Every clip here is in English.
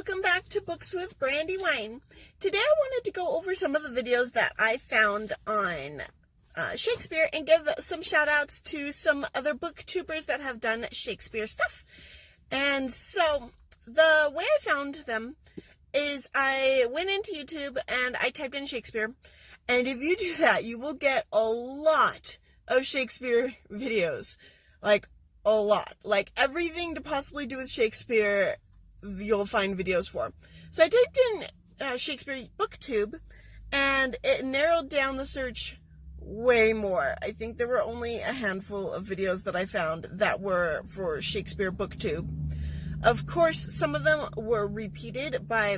welcome back to Books with Brandy Wine. Today I wanted to go over some of the videos that I found on Shakespeare and give some shout outs to some other booktubers that have done Shakespeare stuff. And so the way I found them is I went into YouTube and I typed in Shakespeare, and if you do that you will get a lot of Shakespeare videos, like a lot, like everything to possibly do with Shakespeare you'll find videos for. So I typed in Shakespeare Booktube and it narrowed down the search way more. I think there were only a handful of videos that I found that were for Shakespeare Booktube. Of course, some of them were repeated by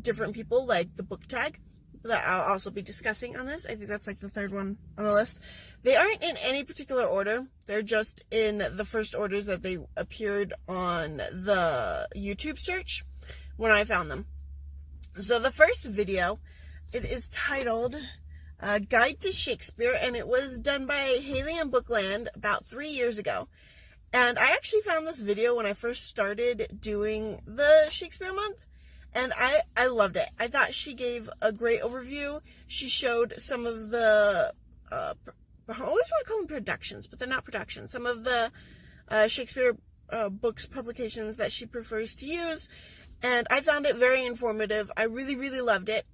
different people, like the book tag that I'll also be discussing on this. I think that's like the third one on the list. They aren't in any particular order. They're just in the first orders that they appeared on the YouTube search when I found them. So the first video, it is titled Guide to Shakespeare, and it was done by Hailey and Bookland about 3 years ago. And I actually found this video when I first started doing the Shakespeare Month, and I loved it. I thought she gave a great overview. She showed some of the, I always want to call them productions, but they're not productions. Some of the Shakespeare books publications that she prefers to use, and I found it very informative. I really, really loved it.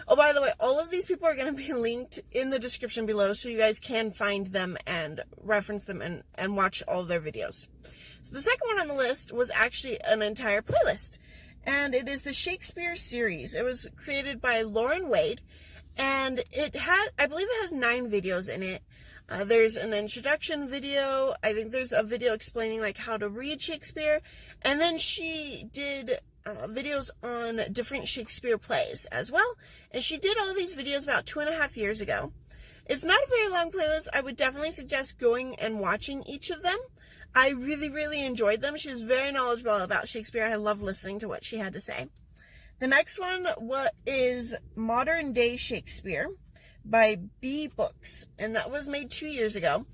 Oh, by the way, all of these people are going to be linked in the description below, so you guys can find them and reference them and watch all of their videos. So the second one on the list was actually an entire playlist, and it is the Shakespeare series. It was created by Lauren Wade, and I believe it has 9 videos in it. There's an introduction video. I think there's a video explaining like how to read Shakespeare, and then she did videos on different Shakespeare plays as well. And she did all these videos about 2.5 years ago. It's not a very long playlist. I would definitely suggest going and watching each of them. I really, really enjoyed them. She's very knowledgeable about Shakespeare. I love listening to what she had to say. The next one is Modern Day Shakespeare by bBooks, and that was made 2 years ago.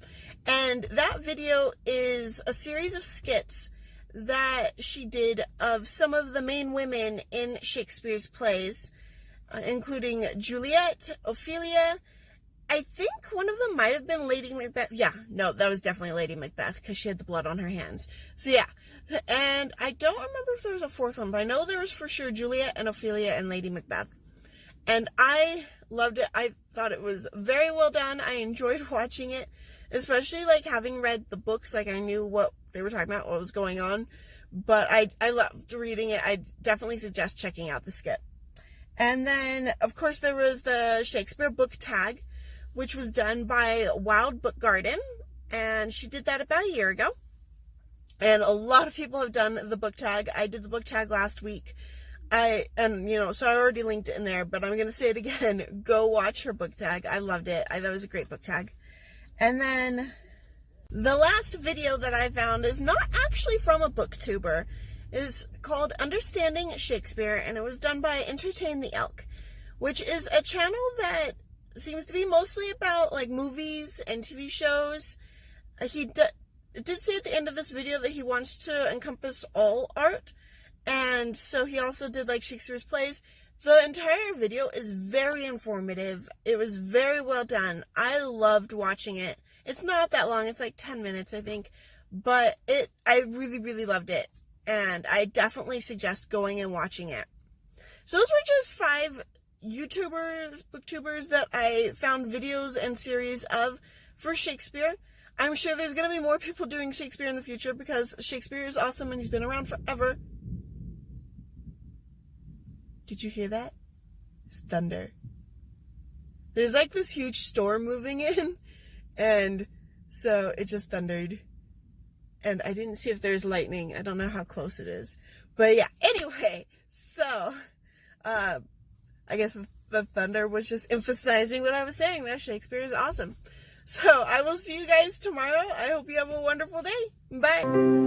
And that video is a series of skits that she did of some of the main women in Shakespeare's plays, including Juliet, Ophelia. I think one of them might have been Lady Macbeth. Yeah, no, that was definitely Lady Macbeth because she had the blood on her hands. So yeah, and I don't remember if there was a fourth one, but I know there was for sure Juliet and Ophelia and Lady Macbeth. And I loved it. I thought it was very well done. I enjoyed watching it, especially like having read the books. Like I knew what they were talking about, what was going on, but I loved reading it. I definitely suggest checking out the skit. And then of course there was the Shakespeare book tag, which was done by Wilde Book Garden, and she did that about a year ago. And a lot of people have done the book tag. I did the book tag last week. So I already linked it in there, but I'm going to say it again. Go watch her book tag. I loved it. I thought it was a great book tag. And then the last video that I found is not actually from a booktuber. It's called Understanding Shakespeare, and it was done by Entertain the Elk, which is a channel that seems to be mostly about like movies and TV shows. He did say at the end of this video that he wants to encompass all art, and so he also did like Shakespeare's plays. The entire video is very informative. It was very well done. I loved watching it. It's not that long. It's like 10 minutes, I think. But I really, really loved it. And I definitely suggest going and watching it. So those were just 5 YouTubers, booktubers that I found videos and series of for Shakespeare. I'm sure there's going to be more people doing Shakespeare in the future because Shakespeare is awesome and he's been around forever. Did you hear that? It's thunder. There's like this huge storm moving in, and so it just thundered. And I didn't see if there's lightning. I don't know how close it is. But yeah, anyway, so I guess the thunder was just emphasizing what I was saying there. Shakespeare is awesome. So I will see you guys tomorrow. I hope you have a wonderful day. Bye.